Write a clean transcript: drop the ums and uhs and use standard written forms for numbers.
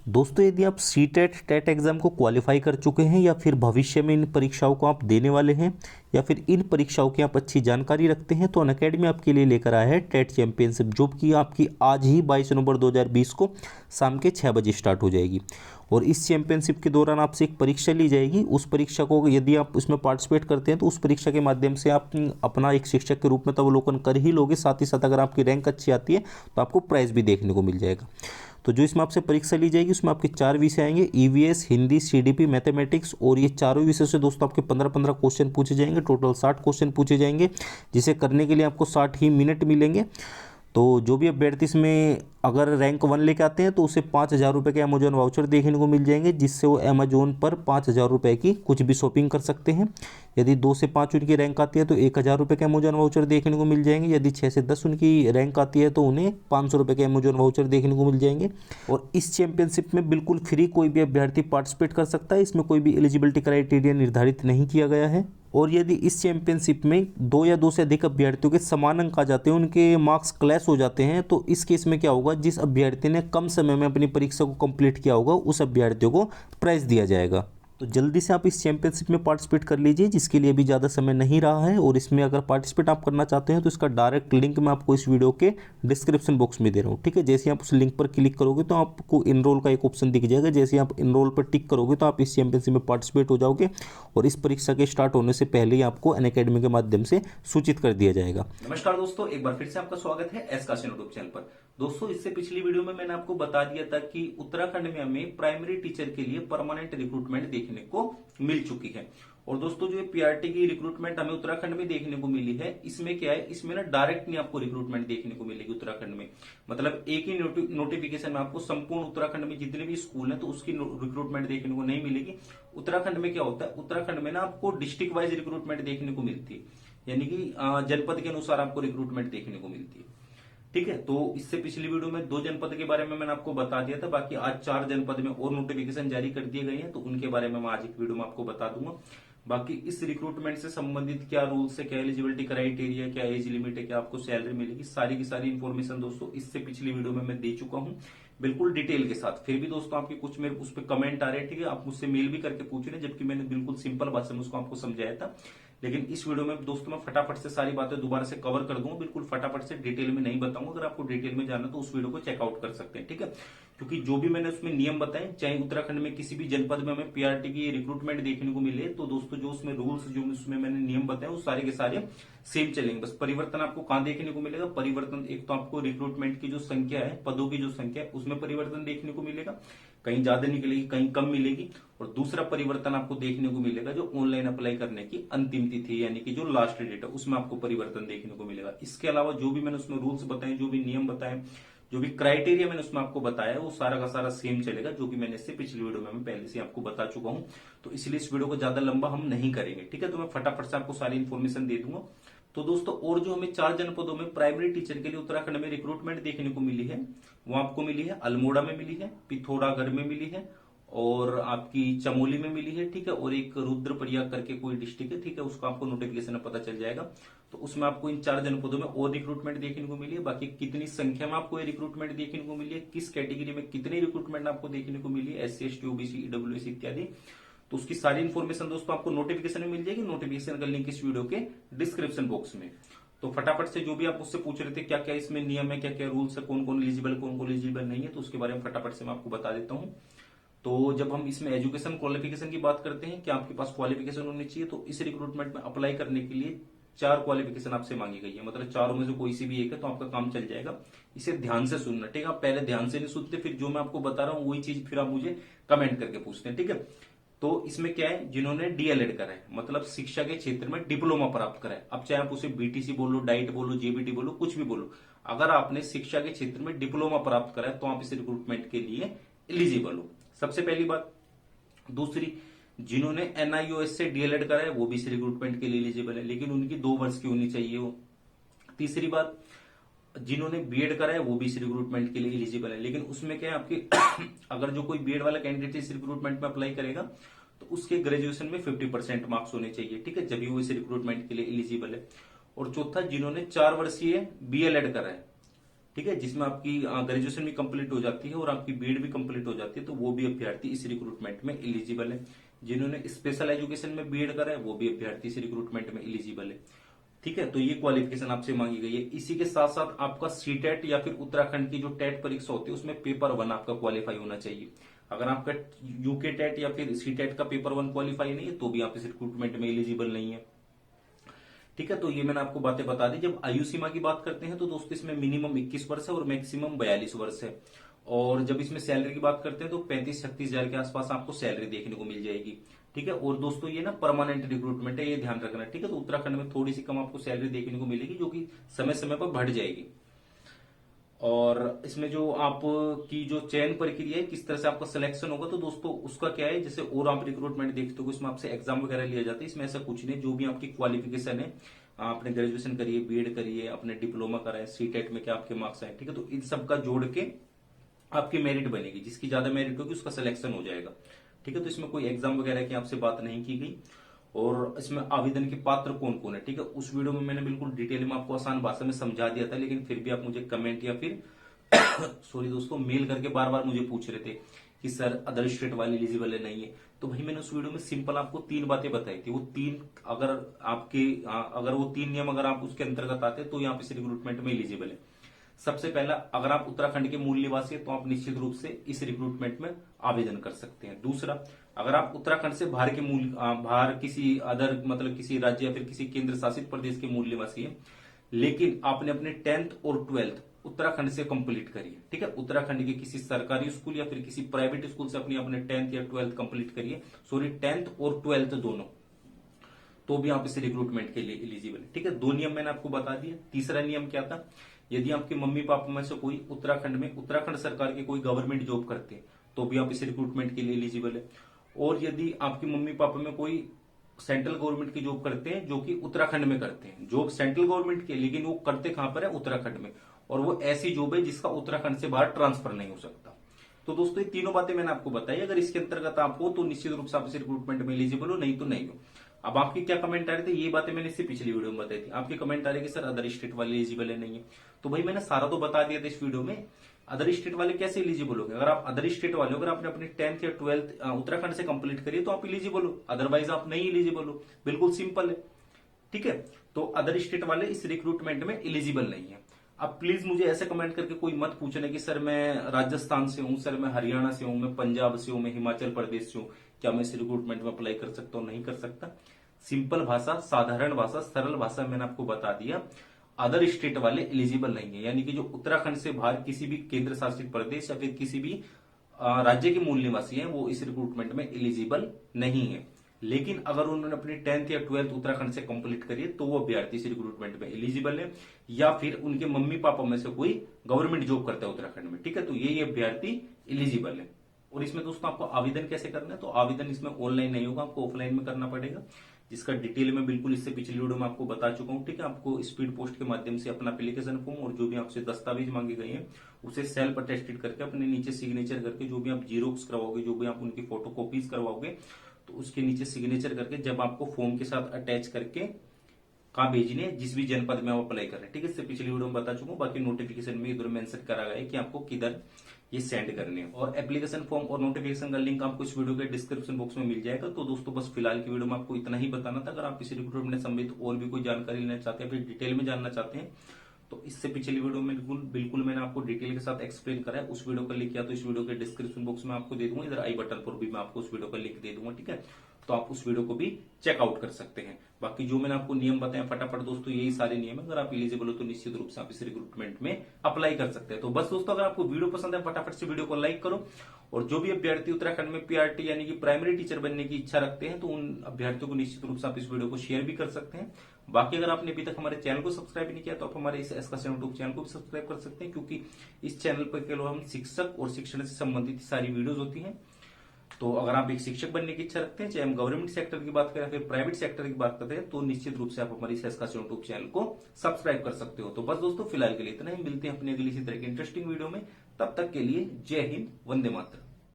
दोस्तों, यदि आप सी टेट टेट एग्ज़ाम को क्वालिफाई कर चुके हैं या फिर भविष्य में इन परीक्षाओं को आप देने वाले हैं या फिर इन परीक्षाओं की आप अच्छी जानकारी रखते हैं तो अनअकैडमी आपके लिए लेकर आया है टेट चैंपियनशिप, जो कि आपकी आज ही 22 नवंबर 2020 को शाम के 6 बजे स्टार्ट हो जाएगी। और इस चैंपियनशिप के दौरान आपसे एक परीक्षा ली जाएगी। उस परीक्षा को यदि आप उसमें पार्टिसिपेट करते हैं तो उस परीक्षा के माध्यम से आप अपना एक शिक्षक के रूप में तो अवलोकन कर ही लोगे, साथ ही साथ अगर आपकी रैंक अच्छी आती है तो आपको प्राइज़ भी देखने को मिल जाएगा। तो जो इसमें आपसे परीक्षा ली जाएगी उसमें आपके 4 विषय आएंगे, ईवीएस, हिंदी, सीडीपी, मैथमेटिक्स, और ये चारों विषयों से दोस्तों आपके 15-15 क्वेश्चन पूछे जाएंगे। टोटल 60 क्वेश्चन पूछे जाएंगे, जिसे करने के लिए आपको 60 ही मिनट मिलेंगे। तो जो भी अभ्यर्थी इसमें अगर रैंक 1 लेके आते हैं तो उसे 5,000 रुपये के अमेजोन वाउचर देखने को मिल जाएंगे, जिससे वो अमेजोन पर 5,000 रुपये की कुछ भी शॉपिंग कर सकते हैं। यदि 2 से 5 उनकी रैंक आती है तो 1,000 रुपये के अमेजोन वाउचर देखने को मिल जाएंगे। यदि 6 से 10 उनकी रैंक आती है तो उन्हें 500 रुपये के अमेजोन वाउचर देखने को मिल जाएंगे। और इस चैंपियनशिप में बिल्कुल फ्री कोई भी अभ्यर्थी पार्टिसिपेट कर सकता है। इसमें कोई भी एलिजिबिलिटी क्राइटेरिया निर्धारित नहीं किया गया है। और यदि इस चैंपियनशिप में 2 या 2 से अधिक अभ्यर्थियों के समान अंक आ जाते हैं, उनके मार्क्स क्लैश हो जाते हैं, तो इस केस में क्या होगा, जिस अभ्यर्थी ने कम समय में अपनी परीक्षा को कंप्लीट किया होगा उस अभ्यर्थियों को प्राइज़ दिया जाएगा। तो जल्दी से आप इस चैंपियनशिप में पार्टिसिपेट कर लीजिए, जिसके लिए अभी ज़्यादा समय नहीं रहा है। और इसमें अगर पार्टिसिपेट आप करना चाहते हैं तो इसका डायरेक्ट लिंक मैं आपको इस वीडियो के डिस्क्रिप्शन बॉक्स में दे रहा हूँ, ठीक है। जैसे आप उस लिंक पर क्लिक करोगे तो आपको इनरोल का एक ऑप्शन दिख जाएगा। जैसे आप इनरोल पर टिक करोगे तो आप इस चैंपियनशिप में पार्टिसिपेट हो जाओगे और इस परीक्षा के स्टार्ट होने से पहले ही आपको अनअकैडमी के माध्यम से सूचित कर दिया जाएगा। नमस्कार दोस्तों, एक बार फिर से आपका स्वागत है एस काशी यूट्यूब चैनल पर। दोस्तों, इससे पिछली वीडियो में मैंने आपको बता दिया था कि उत्तराखंड में हमें प्राइमरी टीचर के लिए परमानेंट रिक्रूटमेंट देखने को मिल चुकी है। और दोस्तों, जो पीआरटी की रिक्रूटमेंट हमें उत्तराखंड में देखने को मिली है, इसमें क्या है, इसमें ना डायरेक्ट नहीं आपको रिक्रूटमेंट देखने को मिलेगी उत्तराखंड में। मतलब एक ही नोटिफिकेशन में आपको संपूर्ण उत्तराखंड में जितने भी स्कूल हैं तो उसकी रिक्रूटमेंट देखने को नहीं मिलेगी। उत्तराखंड में क्या होता है, उत्तराखंड में ना आपको डिस्ट्रिक्ट वाइज रिक्रूटमेंट देखने को मिलती है, यानी कि जनपद के अनुसार आपको रिक्रूटमेंट देखने को मिलती है, ठीक है। तो इससे पिछली वीडियो में 2 जनपद के बारे में मैंने आपको बता दिया था, बाकी आज 4 जनपद में और नोटिफिकेशन जारी कर दिए गए हैं, तो उनके बारे में मैं आज एक वीडियो में आपको बता दूंगा। बाकी इस रिक्रूटमेंट से संबंधित क्या रूल्स है, क्या एलिजिबिलिटी क्राइटेरिया, क्या एज लिमिट है, क्या आपको सैलरी मिलेगी, सारी की सारी इन्फॉर्मेशन दोस्तों इससे पिछली वीडियो में मैं दे चुका हूं, बिल्कुल डिटेल के साथ। फिर भी दोस्तों आपके कुछ मेरे उस पर कमेंट आ रहे हैं, ठीक है, आप मुझसे मेल भी करके पूछ रहे हैं, जबकि मैंने बिल्कुल सिंपल भाषा में उसको आपको समझाया था। लेकिन इस वीडियो में दोस्तों मैं फटाफट से सारी बातें दोबारा से कवर कर दूंगा, बिल्कुल फटाफट से डिटेल में नहीं बताऊंगा। अगर आपको डिटेल में जानना तो उस वीडियो को चेकआउट कर सकते हैं, ठीक है। क्योंकि जो भी मैंने उसमें नियम बताए, चाहे उत्तराखंड में किसी भी जनपद में हमें पीआरटी की रिक्रूटमेंट देखने को मिले, तो दोस्तों जो उसमें रूल्स, जो उसमें मैंने नियम बताए, वो सारे के सारे सेम चलेंगे। बस परिवर्तन आपको कहां देखने को मिलेगा, परिवर्तन एक तो आपको रिक्रूटमेंट की जो संख्या है, पदों की जो संख्या है, उसमें परिवर्तन देखने को मिलेगा, कहीं ज्यादा निकलेगी कहीं कम मिलेगी। और दूसरा परिवर्तन आपको देखने को मिलेगा जो ऑनलाइन अप्लाई करने की अंतिम तिथि, यानी कि जो लास्ट डेट है, उसमें आपको परिवर्तन देखने को मिलेगा। इसके अलावा जो भी मैंने उसमें रूल्स बताए, जो भी नियम बताए, जो भी क्राइटेरिया मैंने उसमें आपको बताया, वो सारा का सारा सेम चलेगा, जो कि मैंने इससे पिछली वीडियो में मैं पहले से आपको बता चुका हूं। तो इसलिए इस वीडियो को ज्यादा लंबा हम नहीं करेंगे, ठीक है। तो मैं फटाफट से आपको सारी इन्फॉर्मेशन दे दूंगा। तो दोस्तों, और जो हमें 4 जनपदों में प्राइमरी टीचर के लिए उत्तराखंड में रिक्रूटमेंट देखने को मिली है, वो आपको मिली है अल्मोड़ा में मिली है, पिथौरागढ़ में मिली है, और आपकी चमोली में मिली है, ठीक है। और एक रुद्रप्रयाग करके कोई डिस्ट्रिक्ट है, ठीक है, उसका आपको नोटिफिकेशन में पता चल जाएगा। तो उसमें आपको इन 4 जनपदों में और रिक्रूटमेंट देखने को मिली है। बाकी कितनी संख्या में आपको ये रिक्रूटमेंट देखने को मिली है, किस कैटेगरी में कितनी रिक्रूटमेंट आपको देखने को मिली है, SC ST OBC EWS इत्यादि, तो उसकी सारी इन्फॉर्मेशन दोस्तों आपको नोटिफिकेशन में मिल जाएगी। नोटिफिकेशन का लिंक इस वीडियो के डिस्क्रिप्शन बॉक्स में। तो फटाफट से जो भी आप मुझसे पूछ रहे थे क्या क्या इसमें नियम है, क्या क्या रूल्स है, कौन कौन एलिजिबल कौन कौन एलिजिबल नहीं है, तो उसके बारे में फटाफट से मैं आपको बता देता हूं। तो जब हम इसमें एजुकेशन क्वालिफिकेशन की बात करते हैं कि आपके पास क्वालिफिकेशन होनी चाहिए, तो इस रिक्रूटमेंट में अप्लाई करने के लिए 4 क्वालिफिकेशन आपसे मांगी गई है। मतलब चारों में से कोई सी भी एक है तो आपका काम चल जाएगा। इसे ध्यान से सुनना, ठीक है। आप पहले ध्यान से नहीं सुनते, फिर जो मैं आपको बता रहा हूं वही चीज फिर आप मुझे कमेंट करके पूछते हैं, ठीक है। तो इसमें क्या है, जिन्होंने डीएलएड करा है, मतलब शिक्षा के क्षेत्र में डिप्लोमा प्राप्त करा है, अब चाहे आप उसे बीटीसी बोलो, डाइट बोलो, जेबीटी बोलो, कुछ भी बोलो, अगर आपने शिक्षा के क्षेत्र में डिप्लोमा प्राप्त करा है तो आप इस रिक्रूटमेंट के लिए एलिजिबल हो, सबसे पहली बात। दूसरी, जिन्होंने एनआईओएस से डीएलएड करा है वो भी इस रिक्रूटमेंट के लिए एलिजिबल है, लेकिन उनकी 2 वर्ष की होनी चाहिए वो। तीसरी बात, जिन्होंने बीएड करा है वो भी इस रिक्रूटमेंट के लिए एलिजिबल है, लेकिन उसमें क्या है आपके अगर जो कोई बीएड वाला कैंडिडेट इस रिक्रूटमेंट में अप्लाई करेगा तो उसके ग्रेजुएशन में 50% मार्क्स होने चाहिए, ठीक है, जब भी वो इस रिक्रूटमेंट के लिए एलिजिबल है। और चौथा, जिन्होंने 4 वर्षीय बीएलएड करा है, ठीक है, जिसमें आपकी ग्रेजुएशन भी कंप्लीट हो जाती है और आपकी बीएड भी कंप्लीट हो जाती है, तो वो भी अभ्यर्थी इस रिक्रूटमेंट में एलिजिबल है। जिन्होंने स्पेशल एजुकेशन में बीएड करा है वो भी अभ्यर्थी इस रिक्रूटमेंट में एलिजिबल है। ठीक है, तो ये क्वालिफिकेशन आपसे मांगी गई है। इसी के साथ साथ आपका सीटेट या फिर उत्तराखंड की जो टेट परीक्षा होती है उसमें पेपर 1 आपका क्वालिफाई होना चाहिए। अगर आपका यूके टेट या फिर सीटेट का पेपर 1 क्वालिफाई नहीं है तो भी आप इस रिक्रूटमेंट में एलिजिबल नहीं है। ठीक है, तो ये मैंने आपको बातें बता दी। जब आयु सीमा की बात करते हैं तो दोस्तों इसमें मिनिमम 21 वर्ष है और मैक्सिमम 42 वर्ष है। और जब इसमें सैलरी की बात करते हैं तो 35-36 हजार के आसपास आपको सैलरी देखने को मिल जाएगी। ठीक है, और दोस्तों ये ना परमानेंट रिक्रूटमेंट है, ये ध्यान रखना। ठीक है, तो उत्तराखंड में थोड़ी सी कम आपको सैलरी देखने को मिलेगी जो कि समय समय पर बढ़ जाएगी। और इसमें जो आपकी जो चयन प्रक्रिया है, किस तरह से आपका सिलेक्शन होगा, तो दोस्तों उसका क्या है, जैसे और आप रिक्रूटमेंट देखते हो इसमें आपसे एग्जाम वगैरह लिया जाता है। इसमें ऐसा कुछ नहीं, जो भी आपकी क्वालिफिकेशन है, आपने ग्रेजुएशन करिए, बीएड करिए, अपने डिप्लोमा करा है, सीटेट में क्या आपके मार्क्स आए, ठीक है, तो इन सब का जोड़ के आपकी मेरिट बनेगी। जिसकी ज्यादा मेरिट होगी उसका सिलेक्शन हो जाएगा। ठीक है, तो इसमें कोई एग्जाम वगैरह की आपसे बात नहीं की गई। और इसमें आवेदन के पात्र कौन कौन है, ठीक है, उस वीडियो में मैंने बिल्कुल डिटेल में आपको आसान भाषा में समझा दिया था, लेकिन फिर भी आप मुझे कमेंट या फिर सॉरी दोस्तों मेल करके बार बार मुझे पूछ रहे थे कि सर अदर स्टेट वाले एलिजिबल है नहीं है। तो भाई मैंने उस वीडियो में सिंपल आपको 3 बातें बताई थी। वो 3 अगर वो 3 नियम अगर आप उसके अंतर्गत आते तो यहाँ पे इस रिक्रूटमेंट में एलिजिबल है। सबसे पहला, अगर आप उत्तराखंड के मूल निवासी हैं तो आप निश्चित रूप से इस रिक्रूटमेंट में आवेदन कर सकते हैं। दूसरा, अगर आप उत्तराखंड से बाहर किसी अदर मतलब किसी राज्य या फिर किसी केंद्र शासित प्रदेश के मूल निवासी हैं, लेकिन आपने अपने 10th और 12th उत्तराखंड से कंप्लीट करिए। ठीक है, उत्तराखंड के किसी सरकारी स्कूल या फिर किसी प्राइवेट स्कूल से अपने 10th या 12th कंप्लीट करिए, सॉरी 10th और 12th दोनों, तो भी आप इस रिक्रूटमेंट के लिए एलिजिबल है। ठीक है, 2 नियम मैंने आपको बता दिया। तीसरा नियम क्या था, यदि आपके मम्मी पापा में से कोई उत्तराखंड सरकार के कोई गवर्नमेंट जॉब करते हैं तो भी आप इस रिक्रूटमेंट के लिए एलिजिबल है। और यदि आपके मम्मी पापा में कोई सेंट्रल गवर्नमेंट की जॉब करते हैं जो कि उत्तराखंड में करते हैं, जॉब सेंट्रल गवर्नमेंट की, लेकिन वो करते कहां पर है, उत्तराखंड में, और वो ऐसी जॉब है जिसका उत्तराखंड से बाहर ट्रांसफर नहीं हो सकता। तो दोस्तों ये तीनों बातें मैंने आपको बताई। अगर इसके अंतर्गत आप हो तो निश्चित रूप से आप इस रिक्रूटमेंट में एलिजिबल हो, नहीं तो नहीं हो। अब आपकी क्या कमेंट आ रहे थे, ये बातें मैंने इससे पिछली वीडियो में बताई थी। आपके कमेंट आ रहे कि सर अदर स्टेट वाले एलिजिबल है नहीं है, तो भाई मैंने सारा तो बता दिया था इस वीडियो में। अदर स्टेट वाले कैसे एलिजिबल हो गए, अगर आप अदर स्टेट वाले हो, अगर आपने अपने 10th या 12th उत्तराखंड से कंप्लीट करिए तो आप एलिजिबल हो, अदरवाइज आप नहीं एलिजिबल हो। बिल्कुल सिंपल है। ठीक है, तो अदर स्टेट वाले इस रिक्रूटमेंट में एलिजिबल नहीं है। अब प्लीज मुझे ऐसे कमेंट करके कोई मत पूछना कि सर मैं राजस्थान से हूं, सर मैं हरियाणा से हूं, मैं पंजाब से हूं, मैं हिमाचल प्रदेश से हूं, क्या मैं इस रिक्रूटमेंट में अप्लाई कर सकता हूं, नहीं कर सकता। सिंपल भाषा, साधारण भाषा, सरल भाषा मैंने आपको बता दिया। अदर स्टेट वाले एलिजिबल नहीं है, यानी कि जो उत्तराखंड से बाहर किसी भी केंद्र शासित प्रदेश या फिर किसी भी राज्य के मूल निवासी हैं वो इस रिक्रूटमेंट में एलिजिबल नहीं है। लेकिन अगर उन्होंने अपनी 10th या 12th उत्तराखंड से कंप्लीट करी है तो वो अभ्यर्थी इस रिक्रूटमेंट में एलिजिबल है, या फिर उनके मम्मी पापा में से कोई गवर्नमेंट जॉब करता है उत्तराखंड में। ठीक है, तो ये अभ्यर्थी एलिजिबल है। और इसमें दोस्तों आपको आवेदन कैसे करना है, तो आवेदन इसमें ऑनलाइन नहीं होगा, आपको ऑफलाइन में करना पड़ेगा, जिसका डिटेल में बिल्कुल इससे पिछली वीडियो में आपको बता चुका हूं। ठीक है, आपको स्पीड पोस्ट के माध्यम से अपना एप्लीकेशन फॉर्म और जो भी आपसे दस्तावेज मांगे गए हैं उसे सेल्फ अटेस्टेड करके अपने नीचे सिग्नेचर करके, जो भी आप जीरोक्स करवाओगे, जो भी आप उनकी फोटो कॉपीज करवाओगे, तो उसके नीचे सिग्नेचर करके जब आपको फॉर्म के साथ अटैच करके कहाँ भेजने, जिस भी जनपद में आप अप्लाई कर रहे हैं। ठीक है, इससे पिछली वीडियो में बता चुका हूँ, बाकी नोटिफिकेशन में इधर मेंशन करा गया है कि आपको किधर ये सेंड करने हैं। और एप्लीकेशन फॉर्म और नोटिफिकेशन का लिंक आपको इस वीडियो के डिस्क्रिप्शन बॉक्स में मिल जाएगा। तो दोस्तों बस फिलहाल की वीडियो में आपको इतना ही बताना था। अगर आप इसी रिक्रूटमेंट संबंधित और भी कोई जानकारी लेना चाहते हैं, फिर डिटेल में जानना चाहते हैं, तो इससे पिछली वीडियो में बिल्कुल मैंने आपको डिटेल के साथ एक्सप्लेन करा है। उस वीडियो का लिंक या तो इस वीडियो के डिस्क्रिप्शन बॉक्स में आपको दे दूंगा, इधर आई बटन पर भी मैं आपको उस वीडियो का लिंक दे दूंगा। ठीक है, तो आप उस वीडियो को भी चेकआउट कर सकते हैं। बाकी जो मैंने आपको नियम बताया फटाफट दोस्तों यही सारे नियम है। अगर आप एलिजिबल हो तो निश्चित रूप से आप इस रिक्रूटमेंट में अप्लाई कर सकते हैं। तो बस दोस्तों अगर आपको वीडियो पसंद है फटाफट से वीडियो को लाइक करो, और जो भी अभ्यर्थी उत्तराखंड में पीआरटी यानी कि प्राइमरी टीचर बनने की इच्छा रखते हैं तो उन अभ्यर्थियों को निश्चित रूप से आप इस वीडियो को शेयर भी कर सकते हैं। बाकी अगर आपने अभी तक हमारे चैनल को सब्सक्राइब नहीं किया तो आप हमारे इस एसका यूट्यूब चैनल को भी सब्सक्राइब कर सकते हैं, क्योंकि इस चैनल पर केवल हम शिक्षक और शिक्षण से संबंधित सारी वीडियोज होती हैं। तो अगर आप एक शिक्षक बनने की इच्छा रखते हैं, चाहे हम गवर्नमेंट सेक्टर की बात करें फिर प्राइवेट सेक्टर की बात करते हैं, तो निश्चित रूप से आप हमारी एसका यूट्यूब चैनल को सब्सक्राइब कर सकते हो। तो बस दोस्तों फिलहाल के लिए इतना ही, मिलते हैं अपनी अगली इसी तरह की इंटरेस्टिंग वीडियो में। तब तक के लिए जय हिंद, वंदे मातरम।